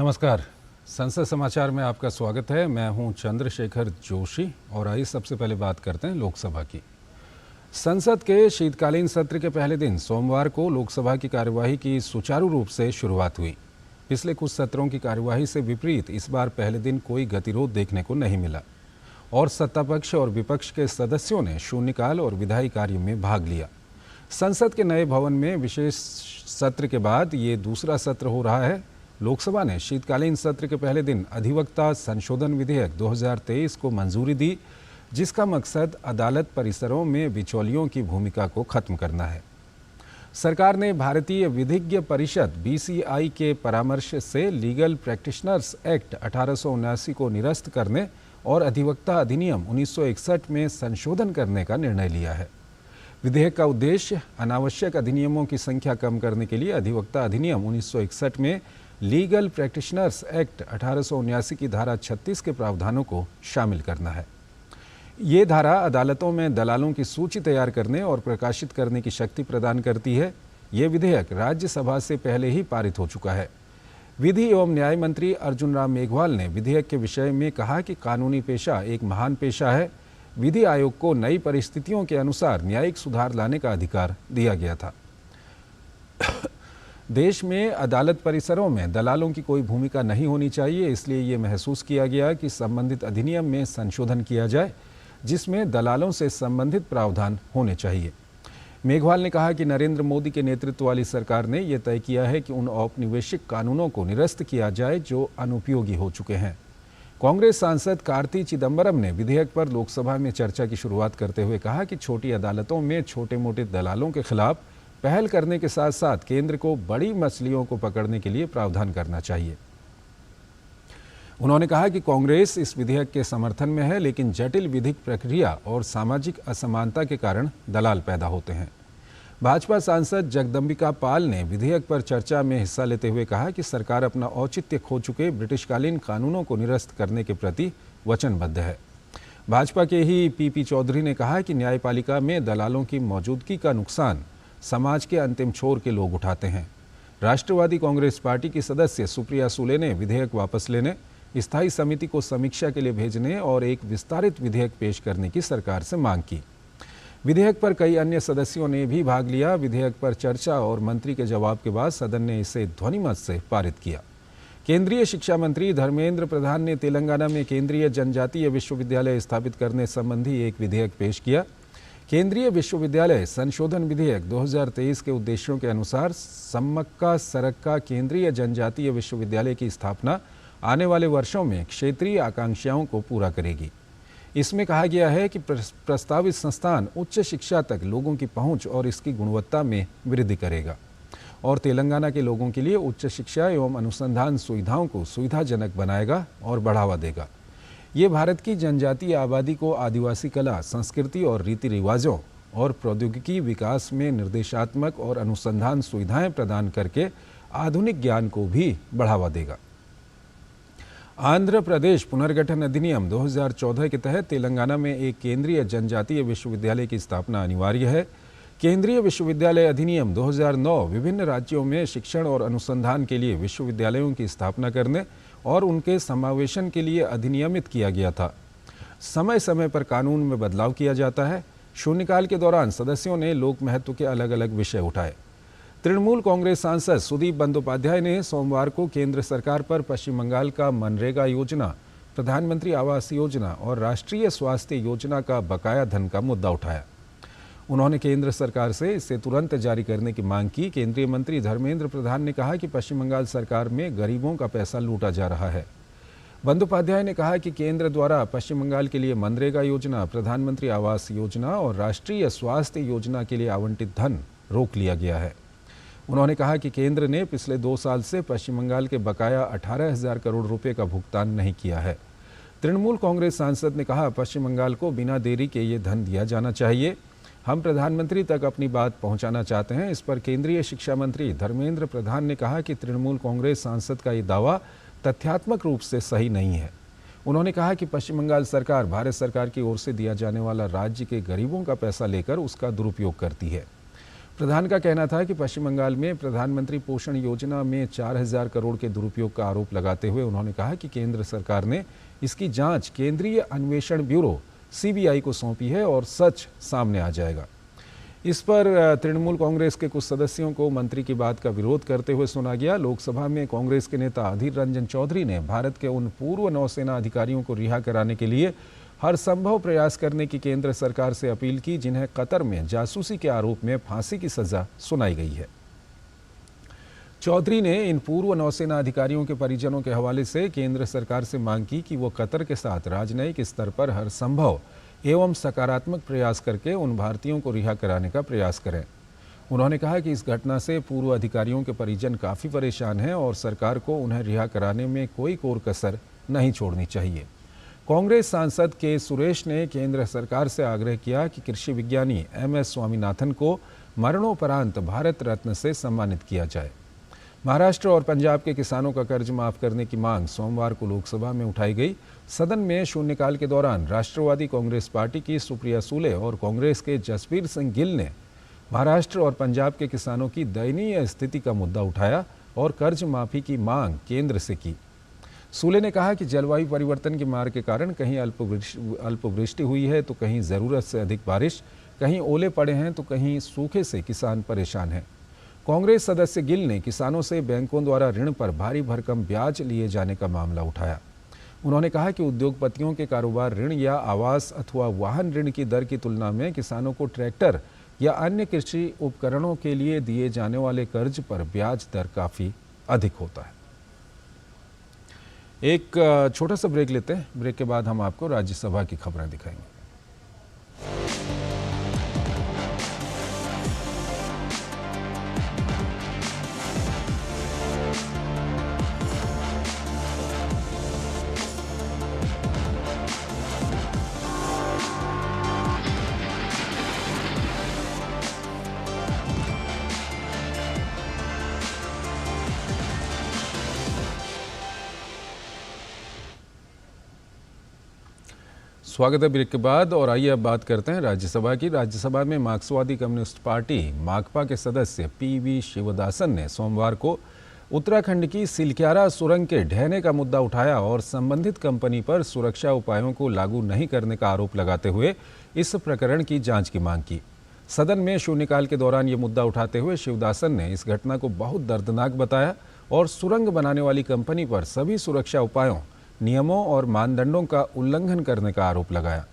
नमस्कार। संसद समाचार में आपका स्वागत है। मैं हूं चंद्रशेखर जोशी और आइए सबसे पहले बात करते हैं लोकसभा की। संसद के शीतकालीन सत्र के पहले दिन सोमवार को लोकसभा की कार्यवाही की सुचारू रूप से शुरुआत हुई। पिछले कुछ सत्रों की कार्यवाही से विपरीत इस बार पहले दिन कोई गतिरोध देखने को नहीं मिला और सत्तापक्ष और विपक्ष के सदस्यों ने शून्यकाल और विधायी कार्य में भाग लिया। संसद के नए भवन में विशेष सत्र के बाद ये दूसरा सत्र हो रहा है। लोकसभा ने शीतकालीन सत्र के पहले दिन अधिवक्ता संशोधन विधेयक 2023 को मंजूरी दी, जिसका मकसद अदालत परिसरों में बिचौलियों की भूमिका को खत्म करना है। सरकार ने भारतीय विधिज्ञ परिषद BCI के परामर्श से लीगल प्रैक्टिशनर्स एक्ट 1879 को निरस्त करने और अधिवक्ता अधिनियम 1961 में संशोधन करने का निर्णय लिया है। विधेयक का उद्देश्य अनावश्यक अधिनियमों की संख्या कम करने के लिए अधिवक्ता अधिनियम 1961 में लीगल प्रैक्टिशनर्स एक्ट 1879 की धारा 36 के प्रावधानों को शामिल करना है। ये धारा अदालतों में दलालों की सूची तैयार करने और प्रकाशित करने की शक्ति प्रदान करती है। ये विधेयक राज्यसभा से पहले ही पारित हो चुका है। विधि एवं न्याय मंत्री अर्जुन राम मेघवाल ने विधेयक के विषय में कहा कि कानूनी पेशा एक महान पेशा है। विधि आयोग को नई परिस्थितियों के अनुसार न्यायिक सुधार लाने का अधिकार दिया गया था। देश में अदालत परिसरों में दलालों की कोई भूमिका नहीं होनी चाहिए, इसलिए ये महसूस किया गया कि संबंधित अधिनियम में संशोधन किया जाए जिसमें दलालों से संबंधित प्रावधान होने चाहिए। मेघवाल ने कहा कि नरेंद्र मोदी के नेतृत्व वाली सरकार ने यह तय किया है कि उन औपनिवेशिक कानूनों को निरस्त किया जाए जो अनुपयोगी हो चुके हैं। कांग्रेस सांसद कार्ति चिदंबरम ने विधेयक पर लोकसभा में चर्चा की शुरुआत करते हुए कहा कि छोटी अदालतों में छोटे मोटे दलालों के खिलाफ पहल करने के साथ साथ केंद्र को बड़ी मछलियों को पकड़ने के लिए प्रावधान करना चाहिए। उन्होंने कहा कि कांग्रेस इस विधेयक के समर्थन में है, लेकिन जटिल विधिक प्रक्रिया और सामाजिक असमानता के कारण दलाल पैदा होते हैं। भाजपा सांसद जगदम्बिका पाल ने विधेयक पर चर्चा में हिस्सा लेते हुए कहा कि सरकार अपना औचित्य खो चुके ब्रिटिशकालीन कानूनों को निरस्त करने के प्रति वचनबद्ध है। भाजपा के ही PP चौधरी ने कहा कि न्यायपालिका में दलालों की मौजूदगी का नुकसान समाज के अंतिम छोर के लोग उठाते हैं। राष्ट्रवादी कांग्रेस पार्टी की सदस्य सुप्रिया सुले ने विधेयक वापस लेने, स्थायी समिति को समीक्षा के लिए भेजने और एक विस्तारित विधेयक पेश करने की सरकार से मांग की। विधेयक पर कई अन्य सदस्यों ने भी भाग लिया। विधेयक पर चर्चा और मंत्री के जवाब के बाद सदन ने इसे ध्वनिमत से पारित किया। केंद्रीय शिक्षा मंत्री धर्मेंद्र प्रधान ने तेलंगाना में केंद्रीय जनजातीय विश्वविद्यालय स्थापित करने संबंधी एक विधेयक पेश किया। केंद्रीय विश्वविद्यालय संशोधन विधेयक 2023 के उद्देश्यों के अनुसार सम्मक्का सरक्का केंद्रीय जनजातीय विश्वविद्यालय की स्थापना आने वाले वर्षों में क्षेत्रीय आकांक्षाओं को पूरा करेगी। इसमें कहा गया है कि प्रस्तावित संस्थान उच्च शिक्षा तक लोगों की पहुंच और इसकी गुणवत्ता में वृद्धि करेगा और तेलंगाना के लोगों के लिए उच्च शिक्षा एवं अनुसंधान सुविधाओं को सुविधाजनक बनाएगा और बढ़ावा देगा। ये भारत की जनजातीय आबादी को आदिवासी कला, संस्कृति और रीति रिवाजों और प्रौद्योगिकी विकास में निर्देशात्मक और अनुसंधान सुविधाएं प्रदान करके आधुनिक ज्ञान को भी बढ़ावा देगा। आंध्र प्रदेश पुनर्गठन अधिनियम 2014 के तहत तेलंगाना में एक केंद्रीय जनजातीय विश्वविद्यालय की स्थापना अनिवार्य है। केंद्रीय विश्वविद्यालय अधिनियम 2009 विभिन्न राज्यों में शिक्षण और अनुसंधान के लिए विश्वविद्यालयों की स्थापना करने और उनके समावेशन के लिए अधिनियमित किया गया था। समय समय पर कानून में बदलाव किया जाता है। शून्यकाल के दौरान सदस्यों ने लोक महत्व के अलग अलग विषय उठाए। तृणमूल कांग्रेस सांसद सुदीप बंदोपाध्याय ने सोमवार को केंद्र सरकार पर पश्चिम बंगाल का मनरेगा योजना, प्रधानमंत्री आवास योजना और राष्ट्रीय स्वास्थ्य योजना का बकाया धन का मुद्दा उठाया। उन्होंने केंद्र सरकार से इसे तुरंत जारी करने की मांग की। केंद्रीय मंत्री धर्मेंद्र प्रधान ने कहा कि पश्चिम बंगाल सरकार में गरीबों का पैसा लूटा जा रहा है। बंदोपाध्याय ने कहा कि केंद्र द्वारा पश्चिम बंगाल के लिए मनरेगा योजना, प्रधानमंत्री आवास योजना और राष्ट्रीय स्वास्थ्य योजना के लिए आवंटित धन रोक लिया गया है। उन्होंने कहा कि केंद्र ने पिछले 2 साल से पश्चिम बंगाल के बकाया 18,000 करोड़ रुपए का भुगतान नहीं किया है। तृणमूल कांग्रेस सांसद ने कहा, पश्चिम बंगाल को बिना देरी के ये धन दिया जाना चाहिए। हम प्रधानमंत्री तक अपनी बात पहुंचाना चाहते हैं। इस पर केंद्रीय शिक्षा मंत्री धर्मेंद्र प्रधान ने कहा कि तृणमूल कांग्रेस सांसद का ये दावा तथ्यात्मक रूप से सही नहीं है। उन्होंने कहा कि पश्चिम बंगाल सरकार भारत सरकार की ओर से दिया जाने वाला राज्य के गरीबों का पैसा लेकर उसका दुरुपयोग करती है। प्रधान का कहना था कि पश्चिम बंगाल में प्रधानमंत्री पोषण योजना में 4,000 करोड़ के दुरुपयोग का आरोप लगाते हुए उन्होंने कहा कि केंद्र सरकार ने इसकी जांच केंद्रीय अन्वेषण ब्यूरो सीबीआई को सौंपी है और सच सामने आ जाएगा। इस पर तृणमूल कांग्रेस के कुछ सदस्यों को मंत्री की बात का विरोध करते हुए सुना गया। लोकसभा में कांग्रेस के नेता अधीर रंजन चौधरी ने भारत के उन पूर्व नौसेना अधिकारियों को रिहा कराने के लिए हर संभव प्रयास करने की केंद्र सरकार से अपील की, जिन्हें कतर में जासूसी के आरोप में फांसी की सजा सुनाई गई है। चौधरी ने इन पूर्व नौसेना अधिकारियों के परिजनों के हवाले से केंद्र सरकार से मांग की कि वो कतर के साथ राजनयिक स्तर पर हर संभव एवं सकारात्मक प्रयास करके उन भारतीयों को रिहा कराने का प्रयास करें। उन्होंने कहा कि इस घटना से पूर्व अधिकारियों के परिजन काफ़ी परेशान हैं और सरकार को उन्हें रिहा कराने में कोई कोर कसर नहीं छोड़नी चाहिए। कांग्रेस सांसद के सुरेश ने केंद्र सरकार से आग्रह किया कि कृषि विज्ञानी MS स्वामीनाथन को मरणोपरांत भारत रत्न से सम्मानित किया जाए। महाराष्ट्र और पंजाब के किसानों का कर्ज माफ करने की मांग सोमवार को लोकसभा में उठाई गई। सदन में शून्यकाल के दौरान राष्ट्रवादी कांग्रेस पार्टी की सुप्रिया सूले और कांग्रेस के जसबीर सिंह गिल ने महाराष्ट्र और पंजाब के किसानों की दयनीय स्थिति का मुद्दा उठाया और कर्ज माफी की मांग केंद्र से की। सूले ने कहा कि जलवायु परिवर्तन की मार के कारण कहीं अल्पवृष्टि हुई है तो कहीं ज़रूरत से अधिक बारिश, कहीं ओले पड़े हैं तो कहीं सूखे से किसान परेशान हैं। कांग्रेस सदस्य गिल ने किसानों से बैंकों द्वारा ऋण पर भारी भरकम ब्याज लिए जाने का मामला उठाया। उन्होंने कहा कि उद्योगपतियों के कारोबार ऋण या आवास अथवा वाहन ऋण की दर की तुलना में किसानों को ट्रैक्टर या अन्य कृषि उपकरणों के लिए दिए जाने वाले कर्ज पर ब्याज दर काफ़ी अधिक होता है। एक छोटा सा ब्रेक लेते हैं। ब्रेक के बाद हम आपको राज्यसभा की खबरें दिखाएंगे। स्वागत है ब्रेक के बाद और आइए अब बात करते हैं राज्यसभा की। राज्यसभा में मार्क्सवादी कम्युनिस्ट पार्टी माकपा के सदस्य PV शिवदासन ने सोमवार को उत्तराखंड की सिलक्यारा सुरंग के ढहने का मुद्दा उठाया और संबंधित कंपनी पर सुरक्षा उपायों को लागू नहीं करने का आरोप लगाते हुए इस प्रकरण की जांच की मांग की। सदन में शून्यकाल के दौरान ये मुद्दा उठाते हुए शिवदासन ने इस घटना को बहुत दर्दनाक बताया और सुरंग बनाने वाली कंपनी पर सभी सुरक्षा उपायों, नियमों और मानदंडों का उल्लंघन करने का आरोप लगाया।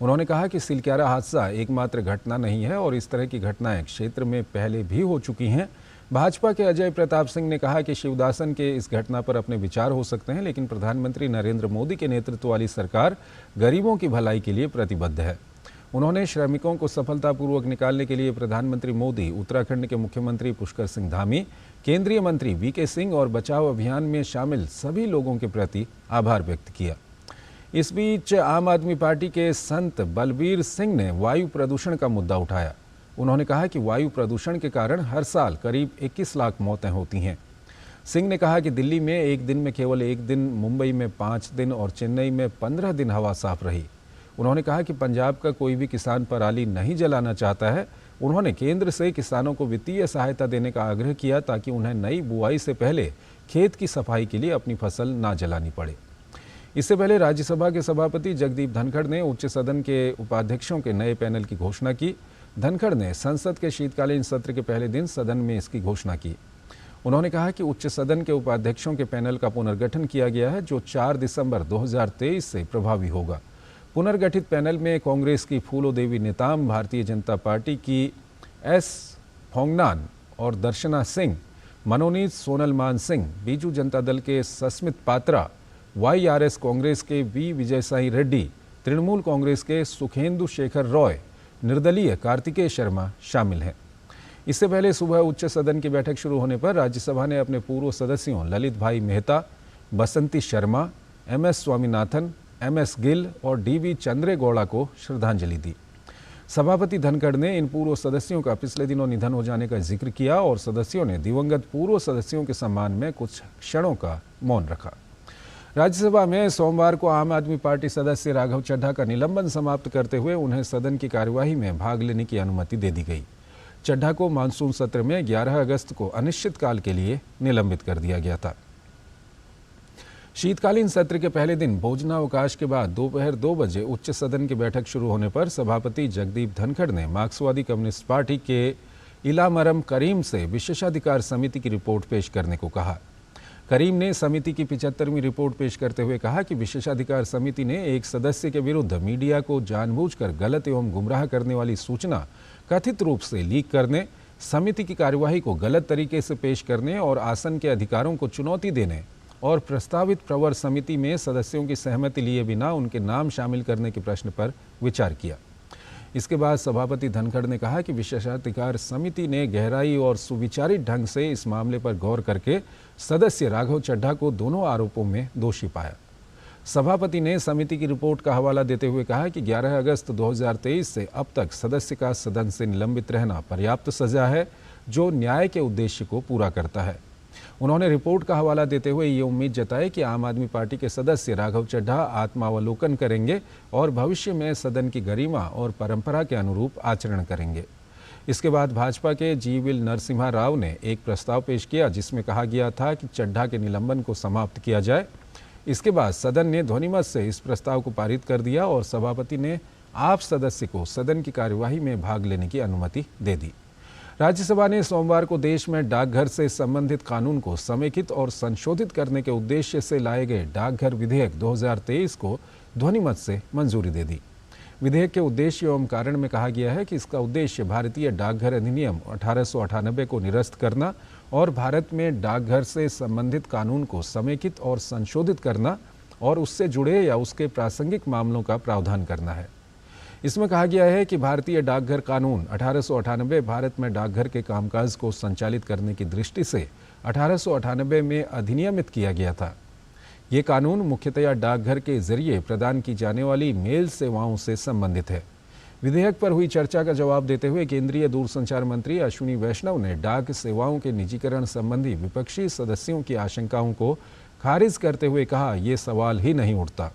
उन्होंने कहा कि सिलक्यारा हादसा एकमात्र घटना नहीं है और इस तरह की घटनाएं क्षेत्र में पहले भी हो चुकी हैं। भाजपा के अजय प्रताप सिंह ने कहा कि शिवदासन के इस घटना पर अपने विचार हो सकते हैं, लेकिन प्रधानमंत्री नरेंद्र मोदी के नेतृत्व वाली सरकार गरीबों की भलाई के लिए प्रतिबद्ध है। उन्होंने श्रमिकों को सफलतापूर्वक निकालने के लिए प्रधानमंत्री मोदी, उत्तराखंड के मुख्यमंत्री पुष्कर सिंह धामी, केंद्रीय मंत्री VK सिंह और बचाव अभियान में शामिल सभी लोगों के प्रति आभार व्यक्त किया। इस बीच आम आदमी पार्टी के संत बलबीर सिंह ने वायु प्रदूषण का मुद्दा उठाया। उन्होंने कहा कि वायु प्रदूषण के कारण हर साल करीब 21 लाख मौतें होती हैं। सिंह ने कहा कि दिल्ली में एक दिन में केवल 1 दिन, मुंबई में 5 दिन और चेन्नई में 15 दिन हवा साफ रही। उन्होंने कहा कि पंजाब का कोई भी किसान पराली नहीं जलाना चाहता है। उन्होंने केंद्र से किसानों को वित्तीय सहायता देने का आग्रह किया ताकि उन्हें नई बुआई से पहले खेत की सफाई के लिए अपनी फसल ना जलानी पड़े। इससे पहले राज्यसभा के सभापति जगदीप धनखड़ ने उच्च सदन के उपाध्यक्षों के नए पैनल की घोषणा की। धनखड़ ने संसद के शीतकालीन सत्र के पहले दिन सदन में इसकी घोषणा की। उन्होंने कहा कि उच्च सदन के उपाध्यक्षों के पैनल का पुनर्गठन किया गया है, जो 4 दिसंबर 2023 से प्रभावी होगा। पुनर्गठित पैनल में कांग्रेस की फूलो देवी नेताम, भारतीय जनता पार्टी की S फोंगनान और दर्शना सिंह, मनोनीत सोनल मान सिंह, बीजू जनता दल के सस्मित पात्रा, YRS कांग्रेस के V विजयसाई रेड्डी, तृणमूल कांग्रेस के सुखेंदु शेखर रॉय, निर्दलीय कार्तिकेय शर्मा शामिल हैं। इससे पहले सुबह उच्च सदन की बैठक शुरू होने पर राज्यसभा ने अपने पूर्व सदस्यों ललित भाई मेहता, बसंती शर्मा, MS स्वामीनाथन, MS गिल और DV चंद्रेगौड़ा को श्रद्धांजलि दी। सभापति धनखड़ ने इन पूर्व सदस्यों का पिछले दिनों निधन हो जाने का जिक्र किया और सदस्यों ने दिवंगत पूर्व सदस्यों के सम्मान में कुछ क्षणों का मौन रखा। राज्यसभा में सोमवार को आम आदमी पार्टी सदस्य राघव चड्ढा का निलंबन समाप्त करते हुए उन्हें सदन की कार्यवाही में भाग लेने की अनुमति दे दी गई। चड्ढा को मानसून सत्र में 11 अगस्त को अनिश्चितकाल के लिए निलंबित कर दिया गया था। शीतकालीन सत्र के पहले दिन भोजनावकाश के बाद दोपहर 2 बजे उच्च सदन की बैठक शुरू होने पर सभापति जगदीप धनखड़ ने मार्क्सवादी कम्युनिस्ट पार्टी के इलामरम करीम से विशेषाधिकार समिति की रिपोर्ट पेश करने को कहा। करीम ने समिति की 75वीं रिपोर्ट पेश करते हुए कहा कि विशेषाधिकार समिति ने एक सदस्य के विरुद्ध मीडिया को जानबूझकर गलत एवं गुमराह करने वाली सूचना कथित रूप से लीक करने, समिति की कार्यवाही को गलत तरीके से पेश करने और आसन के अधिकारों को चुनौती देने और प्रस्तावित प्रवर समिति में सदस्यों की सहमति लिए बिना उनके नाम शामिल करने के प्रश्न पर विचार किया। इसके बाद सभापति धनखड़ ने कहा कि विशेषाधिकार समिति ने गहराई और सुविचारित ढंग से इस मामले पर गौर करके सदस्य राघव चड्ढा को दोनों आरोपों में दोषी पाया। सभापति ने समिति की रिपोर्ट का हवाला देते हुए कहा कि 11 अगस्त 2023 से अब तक सदस्य का सदन से निलंबित रहना पर्याप्त सजा है, जो न्याय के उद्देश्य को पूरा करता है। उन्होंने रिपोर्ट का हवाला देते हुए ये उम्मीद जताई कि आम आदमी पार्टी के सदस्य राघव चड्ढा आत्मावलोकन करेंगे और भविष्य में सदन की गरिमा और परंपरा के अनुरूप आचरण करेंगे। इसके बाद भाजपा के जीविल नरसिम्हा राव ने एक प्रस्ताव पेश किया जिसमें कहा गया था कि चड्ढा के निलंबन को समाप्त किया जाए। इसके बाद सदन ने ध्वनिमत से इस प्रस्ताव को पारित कर दिया और सभापति ने आप सदस्य को सदन की कार्यवाही में भाग लेने की अनुमति दे दी। राज्यसभा ने सोमवार को देश में डाकघर से संबंधित कानून को समेकित और संशोधित करने के उद्देश्य से लाए गए डाकघर विधेयक 2023 को ध्वनिमत से मंजूरी दे दी। विधेयक के उद्देश्य एवं कारण में कहा गया है कि इसका उद्देश्य भारतीय डाकघर अधिनियम 1898 को निरस्त करना और भारत में डाकघर से संबंधित कानून को समेकित और संशोधित करना और उससे जुड़े या उसके प्रासंगिक मामलों का प्रावधान करना है। इसमें कहा गया है कि भारतीय डाकघर कानून 1898 भारत में डाकघर के कामकाज को संचालित करने की दृष्टि से 1898 में अधिनियमित किया गया था। ये कानून मुख्यतया डाकघर के जरिए प्रदान की जाने वाली मेल सेवाओं से संबंधित है। विधेयक पर हुई चर्चा का जवाब देते हुए केंद्रीय दूरसंचार मंत्री अश्विनी वैष्णव ने डाक सेवाओं के निजीकरण संबंधी विपक्षी सदस्यों की आशंकाओं को खारिज करते हुए कहा, ये सवाल ही नहीं उठता।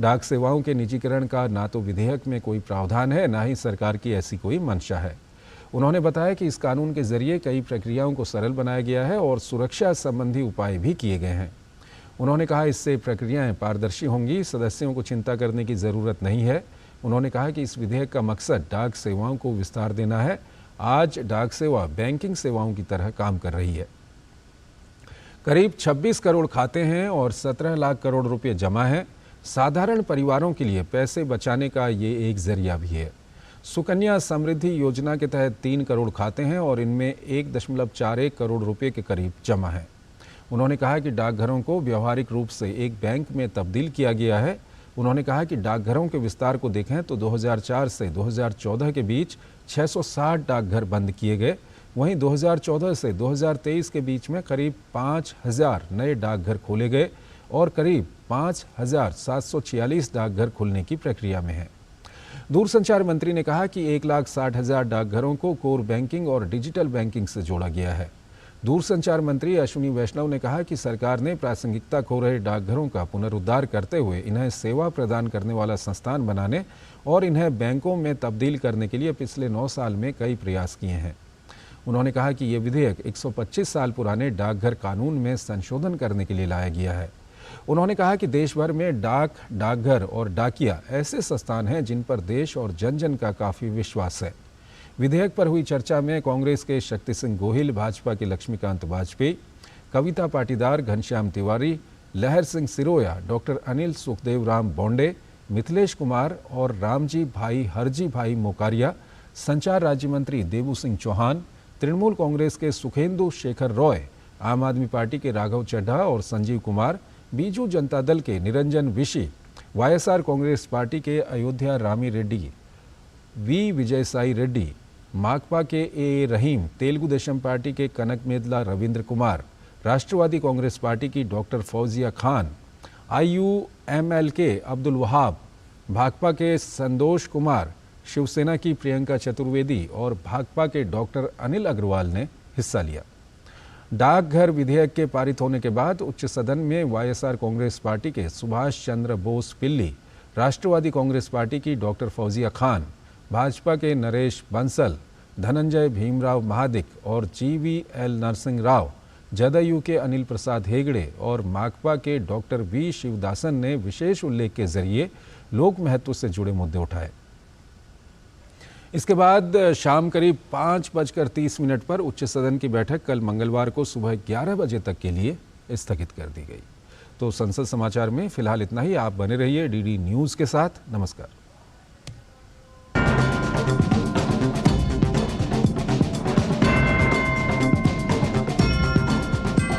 डाक सेवाओं के निजीकरण का ना तो विधेयक में कोई प्रावधान है, ना ही सरकार की ऐसी कोई मंशा है। उन्होंने बताया कि इस कानून के जरिए कई प्रक्रियाओं को सरल बनाया गया है और सुरक्षा संबंधी उपाय भी किए गए हैं। उन्होंने कहा इससे प्रक्रियाएं पारदर्शी होंगी, सदस्यों को चिंता करने की ज़रूरत नहीं है। उन्होंने कहा कि इस विधेयक का मकसद डाक सेवाओं को विस्तार देना है। आज डाक सेवा बैंकिंग सेवाओं की तरह काम कर रही है। करीब 26 करोड़ खाते हैं और 17 लाख करोड़ रुपये जमा हैं। साधारण परिवारों के लिए पैसे बचाने का ये एक जरिया भी है। सुकन्या समृद्धि योजना के तहत 3 करोड़ खाते हैं और इनमें 1.41 करोड़ रुपए के करीब जमा है। उन्होंने कहा कि डाकघरों को व्यवहारिक रूप से एक बैंक में तब्दील किया गया है। उन्होंने कहा कि डाकघरों के विस्तार को देखें तो 2004 से 2014 के बीच 660 डाकघर बंद किए गए। वहीं 2014 से 2023 के बीच में करीब 5000 नए डाकघर खोले गए और करीब 5746 डाकघर खुलने की प्रक्रिया में है। दूरसंचार मंत्री ने कहा कि 1,60,000 डाकघरों को कोर बैंकिंग और डिजिटल बैंकिंग से जोड़ा गया है। दूरसंचार मंत्री अश्विनी वैष्णव ने कहा कि सरकार ने प्रासंगिकता खो रहे डाकघरों का पुनरुद्धार करते हुए इन्हें सेवा प्रदान करने वाला संस्थान बनाने और इन्हें बैंकों में तब्दील करने के लिए पिछले 9 साल में कई प्रयास किए हैं। उन्होंने कहा कि ये विधेयक 125 साल पुराने डाकघर कानून में संशोधन करने के लिए लाया गया है। उन्होंने कहा कि देश भर में डाकघर और डाकिया ऐसे संस्थान हैं जिन पर देश और जन जन का काफ़ी विश्वास है। विधेयक पर हुई चर्चा में कांग्रेस के शक्ति सिंह गोहिल, भाजपा के लक्ष्मीकांत वाजपेयी, कविता पाटीदार, घनश्याम तिवारी, लहर सिंह सिरोया, डॉक्टर अनिल सुखदेव राम बोंडे, मिथिलेश कुमार और रामजी भाई हरजी भाई मोकारिया, संचार राज्य मंत्री देवू सिंह चौहान, तृणमूल कांग्रेस के सुखेंदु शेखर रॉय, आम आदमी पार्टी के राघव चड्ढा और संजीव कुमार, बीजू जनता दल के निरंजन विशी, वाईएसआर कांग्रेस पार्टी के अयोध्या रामी रेड्डी, वी विजयसाई रेड्डी, माकपा के ए रहीम, तेलुगु देशम पार्टी के कनक मेदला रविंद्र कुमार, राष्ट्रवादी कांग्रेस पार्टी की डॉक्टर फौजिया खान, IUML के अब्दुल वहाब, भाकपा के संतोष कुमार, शिवसेना की प्रियंका चतुर्वेदी और भाकपा के डॉक्टर अनिल अग्रवाल ने हिस्सा लिया। डाकघर विधेयक के पारित होने के बाद उच्च सदन में वाईएसआर कांग्रेस पार्टी के सुभाष चंद्र बोस पिल्ली, राष्ट्रवादी कांग्रेस पार्टी की डॉक्टर फौजिया खान, भाजपा के नरेश बंसल, धनंजय भीमराव महादिक और GVL नरसिंह राव, जदयू के अनिल प्रसाद हेगड़े और माकपा के डॉक्टर V शिवदासन ने विशेष उल्लेख के जरिए लोक महत्व से जुड़े मुद्दे उठाए। इसके बाद शाम करीब 5:30 पर उच्च सदन की बैठक कल मंगलवार को सुबह 11 बजे तक के लिए स्थगित कर दी गई। तो संसद समाचार में फिलहाल इतना ही। आप बने रहिए DD न्यूज़ के साथ। नमस्कार।